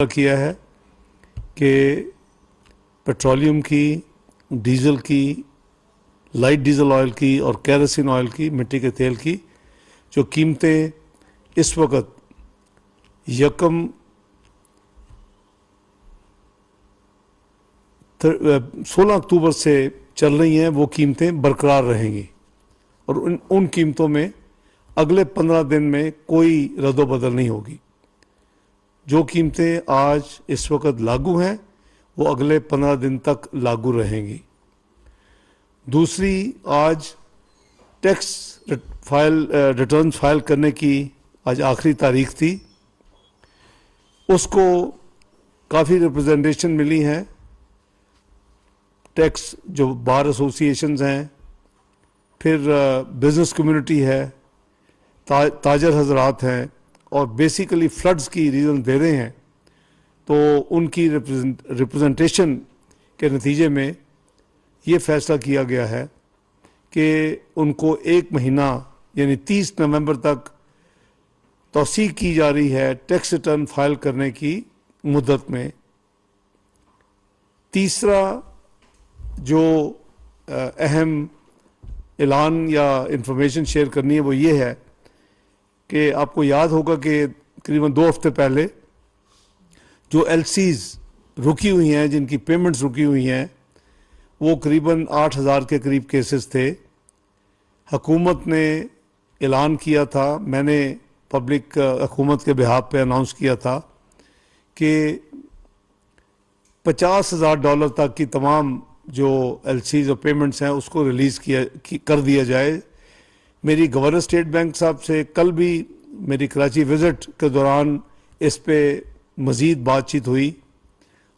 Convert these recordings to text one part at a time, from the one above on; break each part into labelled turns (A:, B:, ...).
A: किया है कि पेट्रोलियम की, डीजल की, लाइट डीजल ऑयल की और केरोसिन ऑयल की, मिट्टी के तेल की जो कीमतें इस वक्त 16 अक्टूबर से चल रही हैं, वो कीमतें बरकरार रहेंगी और उन कीमतों में अगले 15 दिन में कोई रद्दोबदल नहीं होगी। जो कीमतें आज इस वक्त लागू हैं वो अगले 15 दिन तक लागू रहेंगी। दूसरी, आज टैक्स रिटर्न फाइल करने की आज आखिरी तारीख थी। उसको काफ़ी रिप्रेजेंटेशन मिली है। टैक्स जो बार एसोसिएशंस हैं, फिर बिज़नेस कम्युनिटी है, ताजर हजरात हैं और बेसिकली फ्लड्स की रीज़न दे रहे हैं, तो उनकी रिप्रेजेंटेशन के नतीजे में ये फैसला किया गया है कि उनको 1 महीना यानी 30 नवंबर तक तौसीक की जा रही है टैक्स रिटर्न फाइल करने की मुद्दत में। तीसरा जो अहम ऐलान या इंफॉर्मेशन शेयर करनी है वो ये है कि आपको याद होगा कि करीबन 2 हफ्ते पहले जो एलसीज रुकी हुई हैं, जिनकी पेमेंट्स रुकी हुई हैं, वो करीबन 8000 के करीब केसेस थे। हुकूमत ने ऐलान किया था, मैंने पब्लिक हुकूमत के बिहाफ पे अनाउंस किया था कि $50,000 तक की तमाम जो एलसीज और पेमेंट्स हैं उसको रिलीज़ कर दिया जाए। मेरी गवर्नर स्टेट बैंक साहब से कल भी मेरी कराची विज़िट के दौरान इस पे मज़ीद बातचीत हुई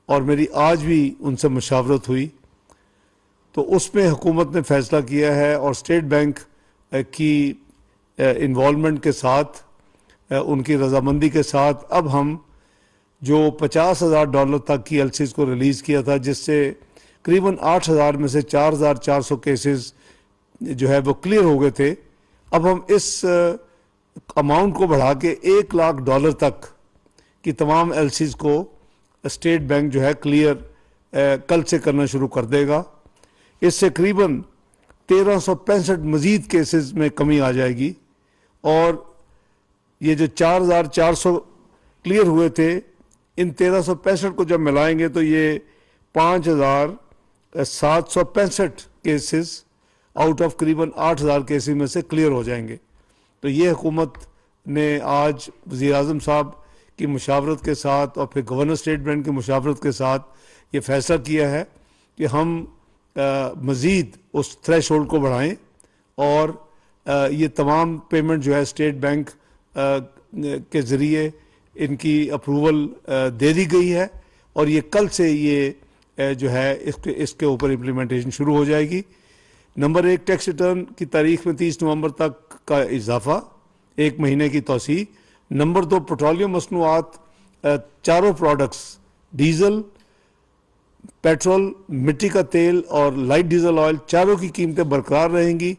A: और मेरी आज भी उनसे मुशावरत हुई। तो उसमें हुकूमत ने फ़ैसला किया है और स्टेट बैंक की इन्वॉल्वमेंट के साथ, उनकी रजामंदी के साथ, अब हम जो $50,000 तक की एलसीज को रिलीज़ किया था, जिससे करीबन 8000 में से 4400 केसेस जो है वो क्लियर हो गए थे, अब हम इस अमाउंट को बढ़ा के $1 लाख तक की तमाम एलसीज को स्टेट बैंक जो है क्लियर कल से करना शुरू कर देगा। इससे करीबन 1365 मज़ीद केसेस में कमी आ जाएगी और ये जो 4400 क्लियर हुए थे, इन 1365 को जब मिलाएंगे तो ये 5765 केसेस आउट ऑफ करीबन 8000 केसेस में से क्लियर हो जाएंगे। तो ये हुकूमत ने आज वज़ीर आज़म साहब की मुशावरत के साथ और फिर गवर्नर स्टेट बैंक की मुशावरत के साथ ये फैसला किया है कि हम मज़ीद उस थ्रेशोल्ड को बढ़ाएं और ये तमाम पेमेंट जो है स्टेट बैंक के ज़रिए इनकी अप्रूवल दे दी गई है और ये कल से ये जो है इसके ऊपर इम्प्लीमेंटेशन शुरू हो जाएगी। नंबर 1, टैक्स रिटर्न की तारीख में 30 नवंबर तक का इजाफा, 1 महीने की तौसी। नंबर 2, पेट्रोलियम मसनूआत, चारों प्रोडक्ट्स, डीजल, पेट्रोल, मिट्टी का तेल और लाइट डीजल ऑयल, चारों की कीमतें बरकरार रहेंगी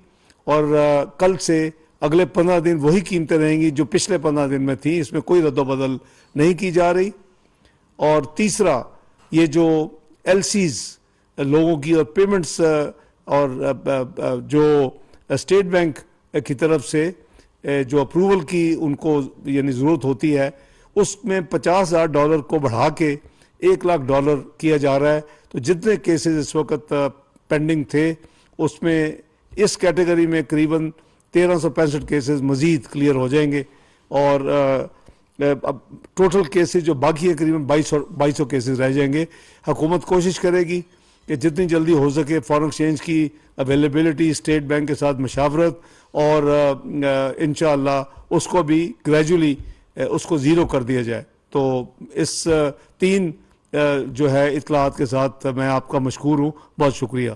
A: और कल से अगले 15 दिन वही कीमतें रहेंगी जो पिछले 15 दिन में थी। इसमें कोई रद्दोबदल नहीं की जा रही। और तीसरा, ये जो एलसीज लोगों की और पेमेंट्स और जो स्टेट बैंक की तरफ से जो अप्रूवल की उनको यानी ज़रूरत होती है, उसमें $50,000 को बढ़ा के $1 लाख किया जा रहा है। तो जितने केसेस इस वक्त पेंडिंग थे उसमें इस कैटेगरी में करीबन 1365 केसेस मज़ीद क्लियर हो जाएंगे और अब टोटल केसेस जो बाकी है करीबन 2200 केसेस रह जाएंगे। हुकूमत कोशिश करेगी कि जितनी जल्दी हो सके फॉरेन एक्सचेंज की अवेलेबिलिटी, स्टेट बैंक के साथ मशावरत और इंशाअल्लाह उसको भी ग्रेजुअली उसको ज़ीरो कर दिया जाए। तो इस 3 जो है इत्तलात के साथ मैं आपका मशकूर हूँ। बहुत शुक्रिया।